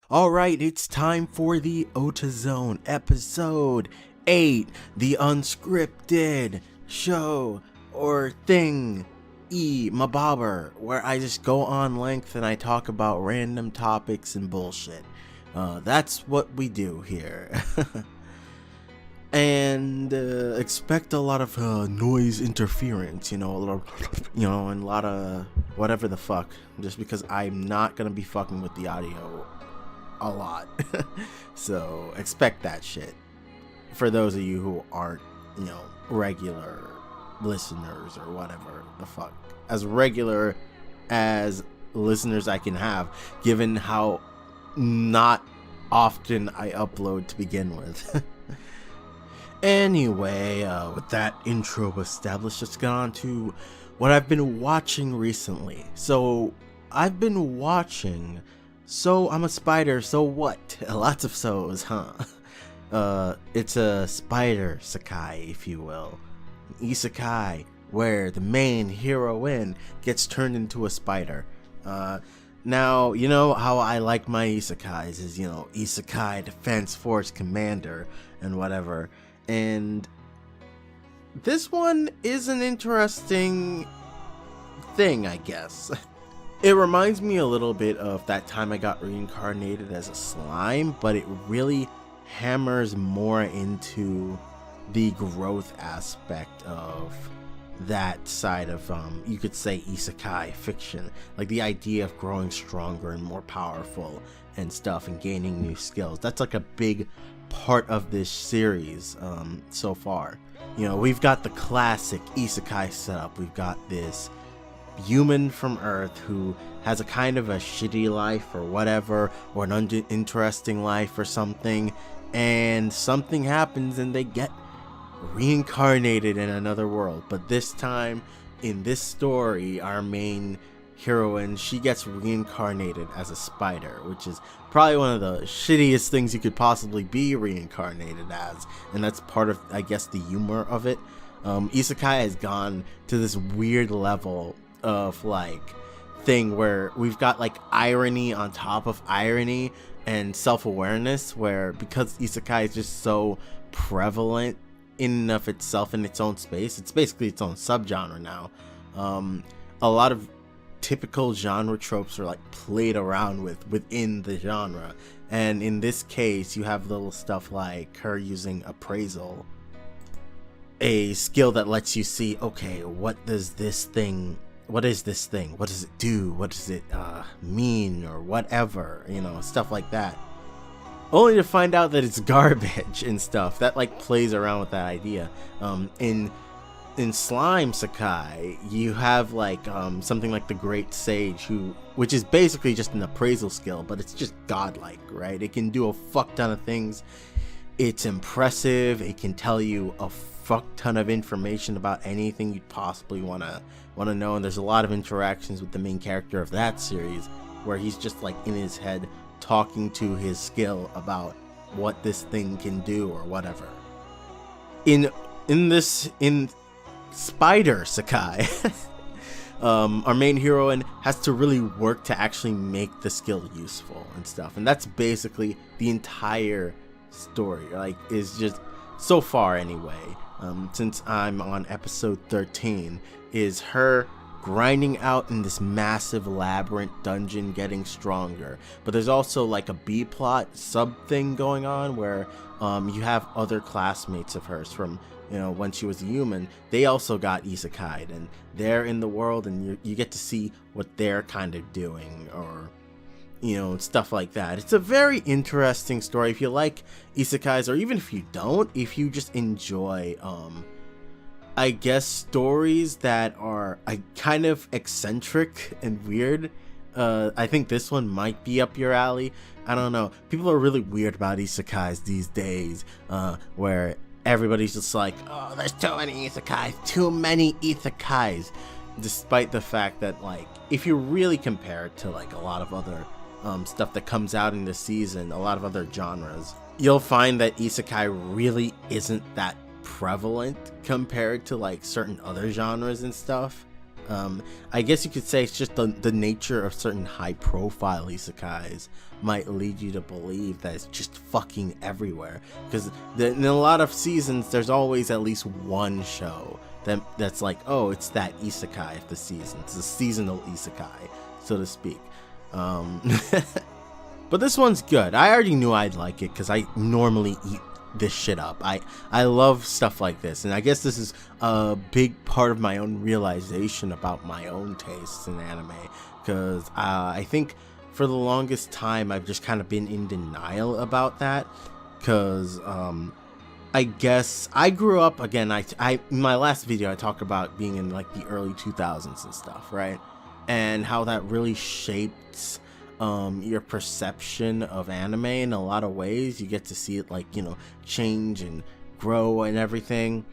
Alright, it's time for the Ota Zone, episode 8, the unscripted show or thing, Mabobber, where I just go on length and I talk about random topics and bullshit. That's what we do here. And expect a lot of noise interference, a lot of, and a lot of whatever the fuck, just because I'm not gonna be fucking with the audio a lot. So expect that shit for those of you who aren't, regular listeners or whatever the fuck. As regular as listeners I can have, given how not often I upload to begin with. Anyway, with that intro established, let's get on to what I've been watching recently. So I've been watching So I'm a Spider, So What? Lots of so's, huh? It's a spider-sekai, if you will. An isekai, where the main heroine gets turned into a spider. Now, you know how I like my isekais is, Isekai Defense Force Commander and whatever. And this one is an interesting thing, I guess. It reminds me a little bit of that time I got reincarnated as a slime, but it really hammers more into the growth aspect of that side of, you could say, isekai fiction. Like the idea of growing stronger and more powerful and stuff and gaining new skills. That's like a big part of this series so far. We've got the classic isekai setup. We've got this human from Earth who has a kind of a shitty life or whatever, or an uninteresting life or something, and something happens and they get reincarnated in another world. But this time in this story, our main heroine, she gets reincarnated as a spider, which is probably one of the shittiest things you could possibly be reincarnated as, and that's part of, I guess, the humor of it. Isekai has gone to this weird level of thing where we've got irony on top of irony and self-awareness, where because isekai is just so prevalent in and of itself in its own space, it's basically its own subgenre now. A lot of typical genre tropes are played around within the genre, and in this case you have little stuff like her using appraisal, a skill that lets you see, okay, what is this thing, what does it do, what does it mean, or whatever, stuff like that, only to find out that it's garbage and stuff. That plays around with that idea. In Slime Sekai, you have something like the Great Sage, which is basically just an appraisal skill, but it's just godlike, right? It can do a fuck ton of things. It's impressive. It can tell you a fuck ton of information about anything you'd possibly want to know. And there's a lot of interactions with the main character of that series, where he's just in his head talking to his skill about what this thing can do or whatever. In spider-sekai, our main heroine has to really work to actually make the skill useful and stuff, and that's basically the entire story, is just so far anyway, since I'm on episode 13, is her grinding out in this massive labyrinth dungeon, getting stronger. But there's also a B plot sub thing going on where you have other classmates of hers from when she was a human. They also got isekai'd, and they're in the world, and you get to see what they're kind of doing, or stuff like that. It's a very interesting story if you like isekais, or even if you don't, if you just enjoy I guess stories that are kind of eccentric and weird. I think this one might be up your alley. I don't know. People are really weird about isekais these days, where everybody's just oh, there's too many isekais, despite the fact that if you really compare it to a lot of other stuff that comes out in the season, a lot of other genres, you'll find that isekai really isn't that prevalent compared to certain other genres and stuff. I guess you could say it's just the nature of certain high-profile isekais might lead you to believe that it's just fucking everywhere. Because in a lot of seasons, there's always at least one show that's like, oh, it's that isekai of the season. It's a seasonal isekai, so to speak. But this one's good. I already knew I'd like it because I normally eat this shit up. I love stuff like this, and I guess this is a big part of my own realization about my own tastes in anime, because I think for the longest time I've just kind of been in denial about that, because I guess I grew up, again, I in my last video I talked about being in like the early 2000s and stuff, right, and how that really shaped your perception of anime in a lot of ways. You get to see it, like, you know, change and grow and everything.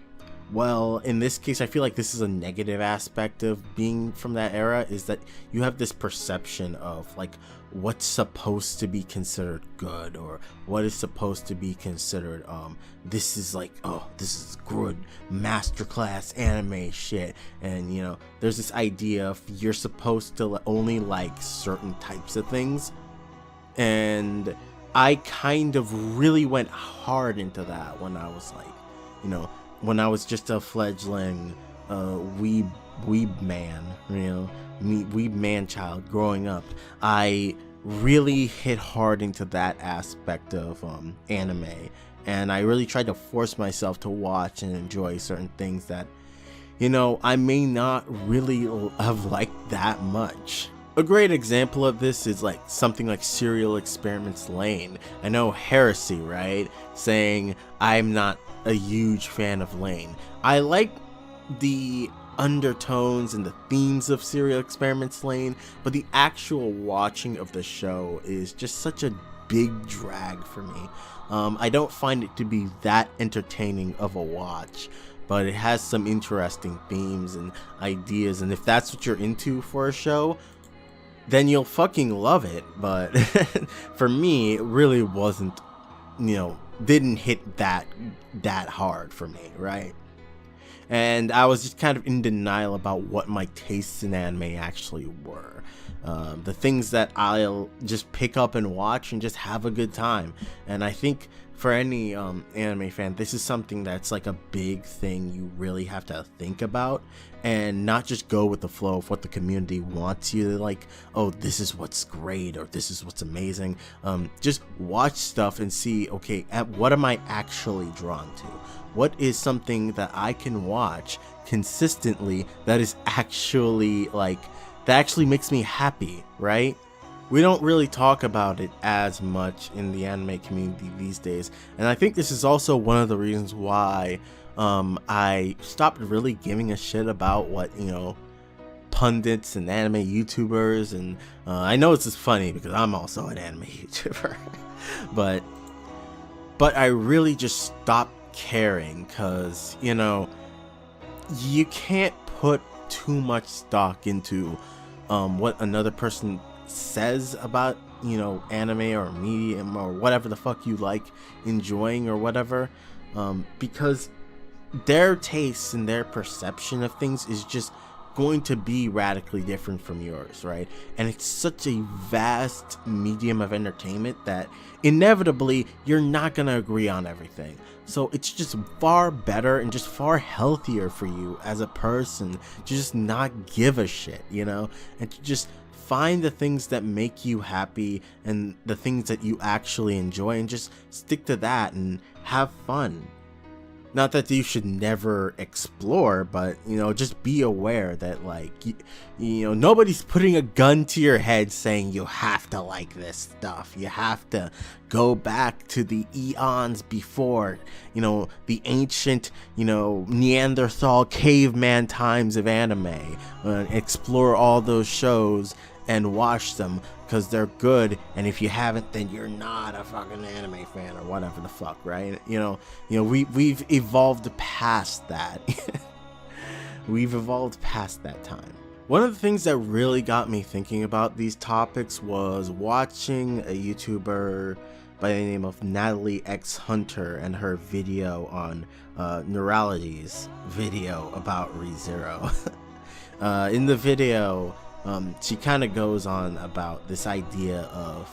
Well, in this case, I feel like this is a negative aspect of being from that era, is that you have this perception of like what's supposed to be considered good, or what is supposed to be considered this is like, oh, this is good masterclass anime shit. And you know, there's this idea of you're supposed to only like certain types of things, and I kind of really went hard into that when I was like, you know, when I was just a fledgling weeb man, you know, weeb man child growing up. I really hit hard into that aspect of anime, and I really tried to force myself to watch and enjoy certain things that, you know, I may not really have liked that much. A great example of this is like something like Serial Experiments Lane. I know heresy, right? Saying I'm not a huge fan of Lane. I like the undertones and the themes of Serial Experiments Lane, but the actual watching of the show is just such a big drag for me. I don't find it to be that entertaining of a watch, but it has some interesting themes and ideas, and if that's what you're into for a show, then you'll fucking love it. But for me, it really wasn't, you know, didn't hit that hard for me, right? And I was just kind of in denial about what my tastes in anime actually were. The things that I'll just pick up and watch and just have a good time. And I think for any anime fan, this is something that's like a big thing you really have to think about, and not just go with the flow of what the community wants you to like, oh, this is what's great, or this is what's amazing. Just watch stuff and see, okay, what am I actually drawn to? What is something that I can watch consistently that is actually like, that actually makes me happy, right? We don't really talk about it as much in the anime community these days, and I think this is also one of the reasons why I stopped really giving a shit about what, you know, pundits and anime YouTubers, and I know it's just funny because I'm also an anime YouTuber, but I really just stopped caring, because, you know, you can't put too much stock into what another person says about, you know, anime or medium or whatever the fuck you like enjoying or whatever, because their tastes and their perception of things is just going to be radically different from yours, right? And it's such a vast medium of entertainment that inevitably you're not gonna agree on everything. So it's just far better and just far healthier for you as a person to just not give a shit, you know, and to just find the things that make you happy and the things that you actually enjoy, and just stick to that and have fun. Not that you should never explore, but, you know, just be aware that, like, you know, nobody's putting a gun to your head saying you have to like this stuff. You have to go back to the eons before, you know, the ancient, you know, Neanderthal caveman times of anime. Explore all those shows and watch them because they're good, and if you haven't, then you're not a fucking anime fan or whatever the fuck, right? You know, we've evolved past that. We've evolved past that time. One of the things that really got me thinking about these topics was watching a YouTuber by the name of Natalie X Hunter and her video on Noralities video about ReZero. In the video, she kind of goes on about this idea of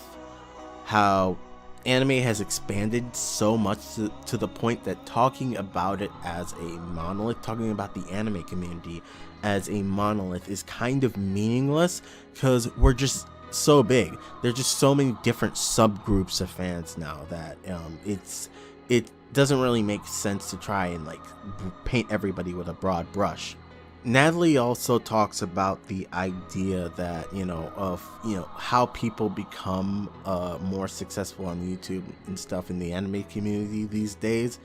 how anime has expanded so much to the point that talking about it as a monolith, talking about the anime community as a monolith, is kind of meaningless, because we're just so big. There's just so many different subgroups of fans now that it doesn't really make sense to try and like paint everybody with a broad brush. Natalie also talks about the idea that, of, how people become more successful on YouTube and stuff in the anime community these days,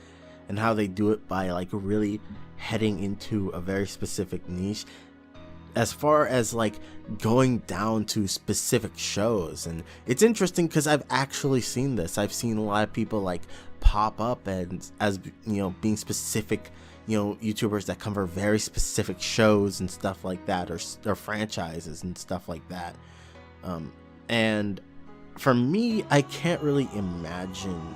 and how they do it by like really heading into a very specific niche, as far as like going down to specific shows. And it's interesting because I've actually seen this. I've seen a lot of people like pop up and as being specific YouTubers that cover very specific shows and stuff like that, or franchises and stuff like that. And for me, I can't really imagine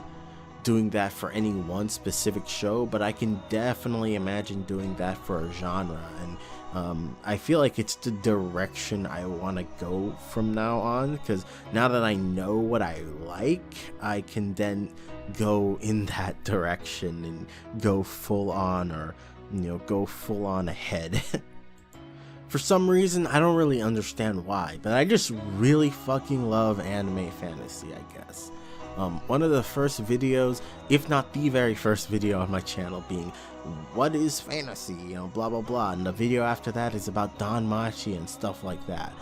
doing that for any one specific show, but I can definitely imagine doing that for a genre. And I feel like it's the direction I want to go from now on, because now that I know what I like, I can then go in that direction and go full on, or go full on ahead. For some reason, I don't really understand why, but I just really fucking love anime fantasy, I guess. One of the first videos, if not the very first video on my channel, being what is fantasy, blah blah blah, and the video after that is about Danmachi and stuff like that.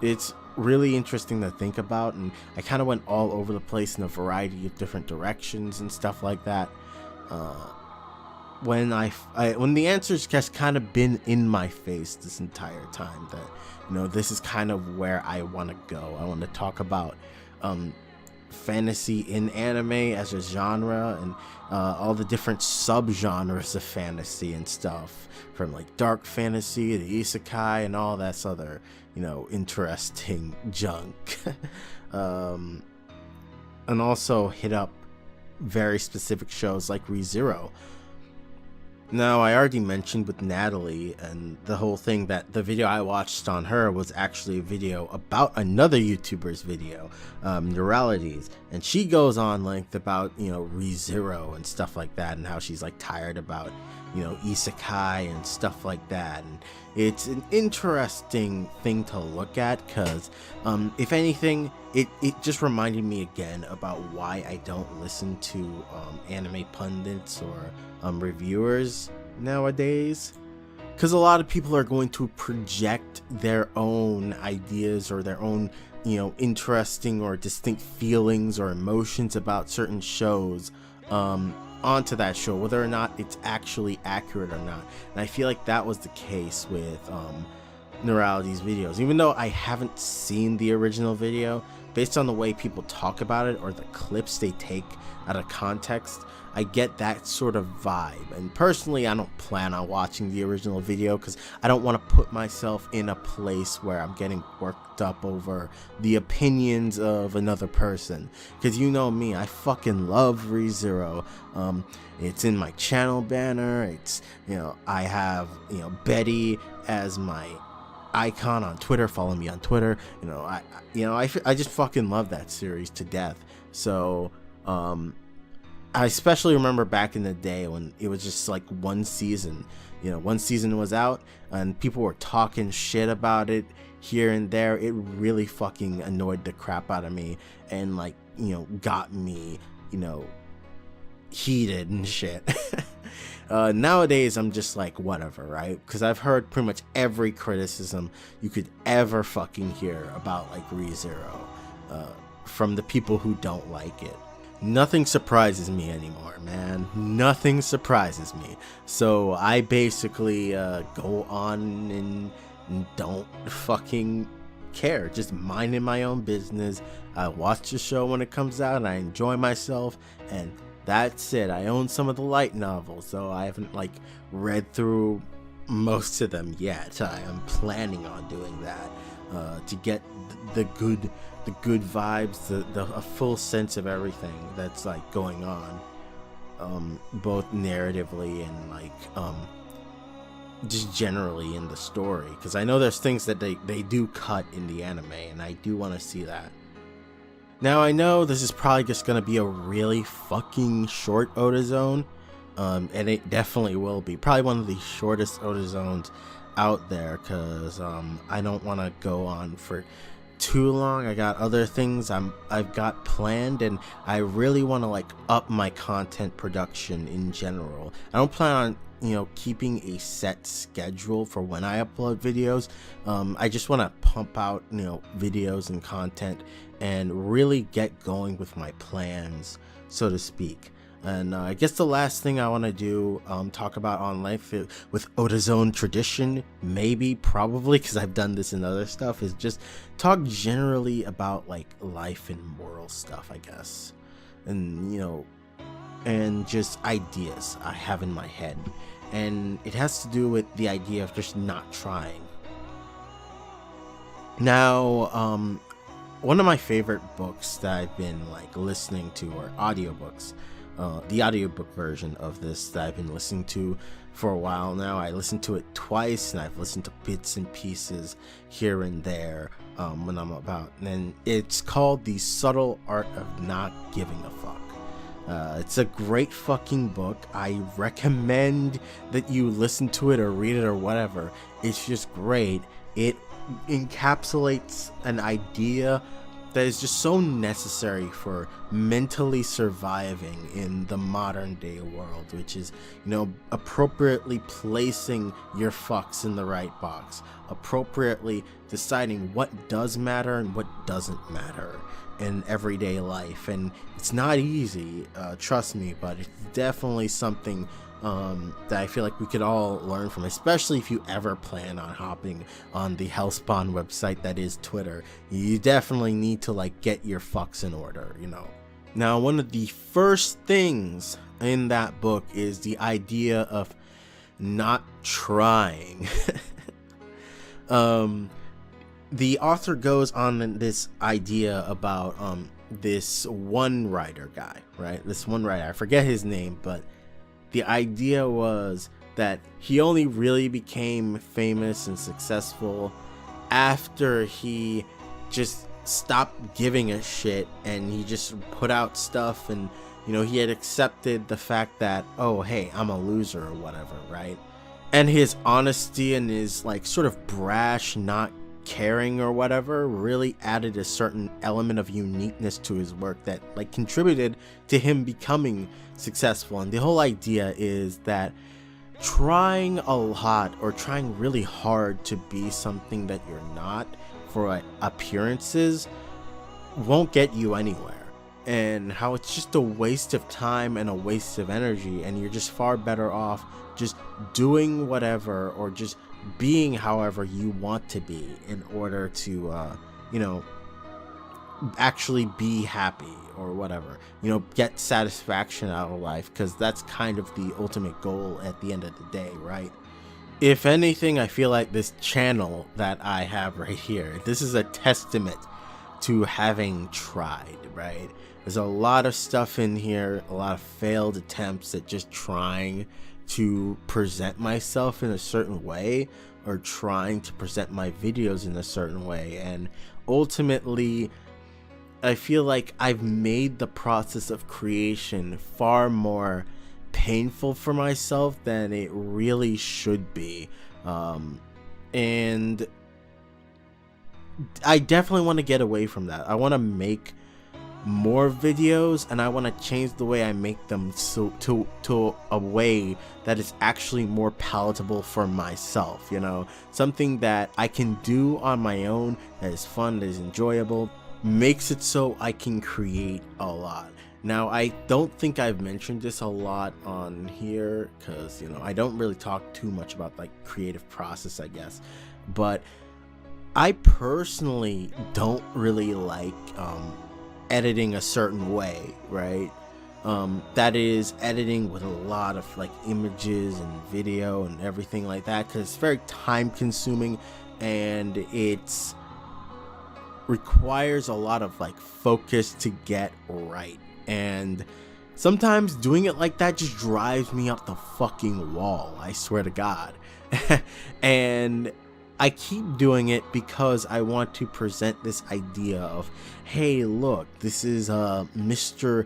It's really interesting to think about, and I kind of went all over the place in a variety of different directions and stuff like that. When the answers just kind of been in my face this entire time, that this is kind of where I want to go. I want to talk about fantasy in anime as a genre, and all the different subgenres of fantasy and stuff, from like dark fantasy to isekai and all that other interesting junk. And also hit up very specific shows like ReZero. Now, I already mentioned with Natalie and the whole thing that the video I watched on her was actually a video about another YouTuber's video, Noralities, and she goes on length about ReZero and stuff like that, and how she's like tired about Isekai and stuff like that. And it's an interesting thing to look at, because if anything, it just reminded me again about why I don't listen to anime pundits or reviewers nowadays, because a lot of people are going to project their own ideas or their own interesting or distinct feelings or emotions about certain shows onto that show, whether or not it's actually accurate or not. And I feel like that was the case with Noralities videos. Even though I haven't seen the original video, based on the way people talk about it or the clips they take out of context, I get that sort of vibe. And personally, I don't plan on watching the original video, because I don't want to put myself in a place where I'm getting worked up over the opinions of another person. Because you know me, I fucking love ReZero. It's in my channel banner. It's I have Betty as my icon on Twitter. Follow me on Twitter. I just fucking love that series to death. So I especially remember back in the day when it was just like one season was out and people were talking shit about it here and there. It really fucking annoyed the crap out of me, and like got me heated and shit. Nowadays I'm just like whatever, right? Because I've heard pretty much every criticism you could ever fucking hear about like ReZero from the people who don't like it. Nothing surprises me anymore, man. Nothing surprises me. So I basically go on and don't fucking care. Just minding my own business. I watch the show when it comes out and I enjoy myself, and that's it. I own some of the light novels, so I haven't like read through most of them yet. I am planning on doing that to get the good vibes, a full sense of everything that's like going on, both narratively and like just generally in the story, because I know there's things that they do cut in the anime, and I do want to see that. Now I know this is probably just gonna be a really fucking short Oda Zone, and it definitely will be probably one of the shortest Oda Zones out there, because I don't want to go on for too long. I got other things I've got planned, and I really want to like up my content production in general. I don't plan on keeping a set schedule for when I upload videos. I just want to pump out videos and content and really get going with my plans, so to speak. And I guess the last thing I want to do, talk about on life with Oda Zone tradition, maybe, probably, because I've done this in other stuff, is just talk generally about like life and moral stuff, I guess, and and just ideas I have in my head. And it has to do with the idea of just not trying. Now, one of my favorite books that I've been like listening to are audiobooks. The audiobook version of this that I've been listening to for a while now. I listened to it twice, and I've listened to bits and pieces here and there when I'm about. And it's called The Subtle Art of Not Giving a Fuck. It's a great fucking book. I recommend that you listen to it or read it or whatever. It's just great. It encapsulates an idea that is just so necessary for mentally surviving in the modern day world, which is, appropriately placing your fucks in the right box, appropriately deciding what does matter and what doesn't matter in everyday life. And it's not easy, trust me, but it's definitely something that I feel like we could all learn from, especially if you ever plan on hopping on the Hellspawn website that is Twitter. You definitely need to like get your fucks in order, Now, one of the first things in that book is the idea of not trying. The author goes on this idea about this one writer guy, right? This one writer, I forget his name, but the idea was that he only really became famous and successful after he just stopped giving a shit, and he just put out stuff, and he had accepted the fact that, oh hey, I'm a loser or whatever, right? And his honesty and his like sort of brash not caring or whatever really added a certain element of uniqueness to his work that like contributed to him becoming successful. And the whole idea is that trying a lot or trying really hard to be something that you're not for appearances won't get you anywhere, and how it's just a waste of time and a waste of energy, and you're just far better off just doing whatever or just being however you want to be in order to actually be happy or whatever, get satisfaction out of life, because that's kind of the ultimate goal at the end of the day, right? If anything, I feel like this channel that I have right here, this is a testament to having tried, right? There's a lot of stuff in here, a lot of failed attempts at just trying to present myself in a certain way or trying to present my videos in a certain way, and ultimately I feel like I've made the process of creation far more painful for myself than it really should be, and I definitely want to get away from that. I want to make more videos, and I want to change the way I make them to a way that is actually more palatable for myself, something that I can do on my own, that is fun, that is enjoyable, makes it so I can create a lot. Now, I don't think I've mentioned this a lot on here because I don't really talk too much about like creative process, I guess, but I personally don't really like editing a certain way, right? That is editing with a lot of like images and video and everything like that, because it's very time consuming and it's requires a lot of like focus to get right. And Sometimes doing it like that just drives me up the fucking wall, I swear to God. And I keep doing it because I want to present this idea of, hey, look, this is Mr.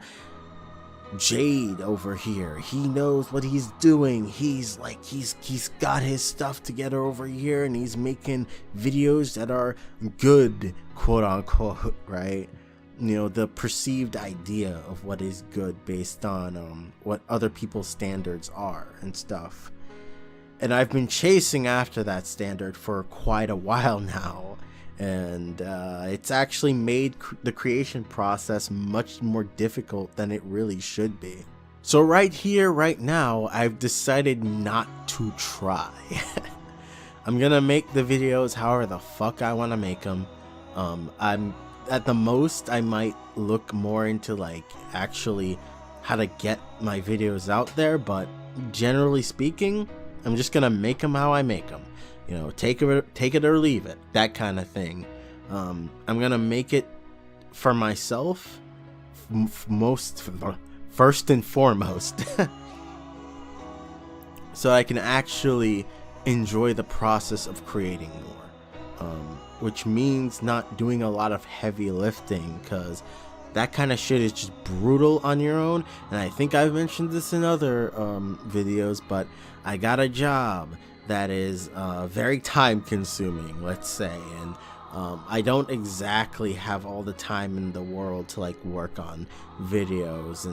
Jade over here. He knows what he's doing. He's got his stuff together over here, and he's making videos that are good, quote unquote, right? You know, the perceived idea of what is good based on what other people's standards are and stuff. And I've been chasing after that standard for quite a while now, and it's actually made the creation process much more difficult than it really should be. So right here, right now, I've decided not to try. I'm gonna make the videos however the fuck I want to make them. I'm at the most, I might look more into like actually how to get my videos out there, but generally speaking, I'm just gonna make them how I make them. You know, take it or leave it, that kind of thing. I'm gonna make it for myself, first and foremost, so I can actually enjoy the process of creating more. Which means not doing a lot of heavy lifting, because that kind of shit is just brutal on your own. And I think I've mentioned this in other videos, but I got a job that is very time consuming, let's say, and I don't exactly have all the time in the world to like work on videos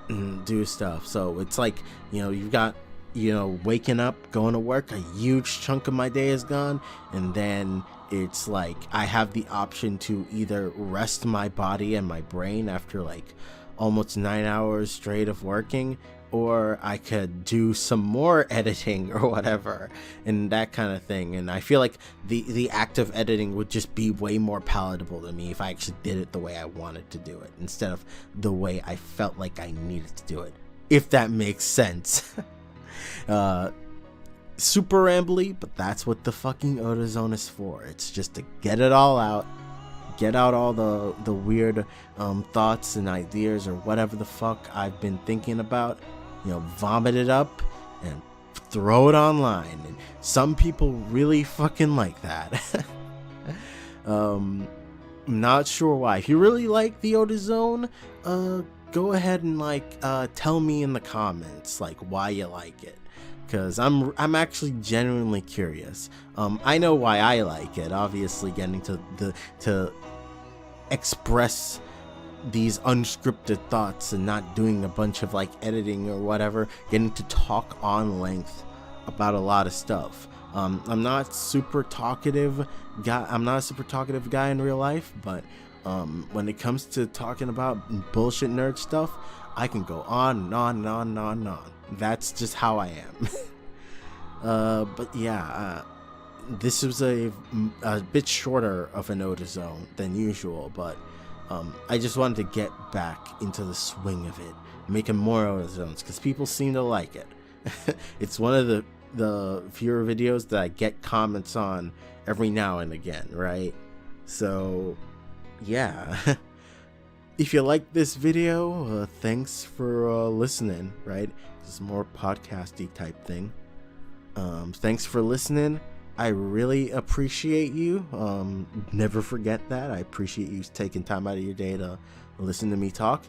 and do stuff. So it's like, you know, you've got, you know, waking up, going to work, a huge chunk of my day is gone, and then it's like I have the option to either rest my body and my brain after like almost 9 hours straight of working, or I could do some more editing or whatever and that kind of thing. And I feel like the act of editing would just be way more palatable to me if I actually did it the way I wanted to do it instead of the way I felt like I needed to do it, if that makes sense. Super rambly, but that's what the fucking AutoZone is for. It's just to get it all out, get out all the weird thoughts and ideas or whatever the fuck I've been thinking about, you know, vomit it up and throw it online. And some people really fucking like that. Not sure why. If you really like the AutoZone, go ahead and like tell me in the comments like why you like it, because I'm actually genuinely curious. I know why I like it. Obviously, getting to express these unscripted thoughts and not doing a bunch of like editing or whatever, getting to talk on length about a lot of stuff. I'm not a super talkative guy in real life, but when it comes to talking about bullshit nerd stuff, I can go on and on and on and on and on. That's just how I am. But yeah, this was a bit shorter of an AutoZone than usual, but I just wanted to get back into the swing of it, making more AutoZones, because people seem to like it. It's one of the fewer videos that I get comments on every now and again, right? So yeah. If you like this video, thanks for listening, right? It's more podcasty type thing. Thanks for listening. I really appreciate you. Never forget that. I appreciate you taking time out of your day to listen to me talk.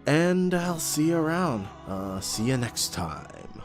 And I'll see you around. See you next time.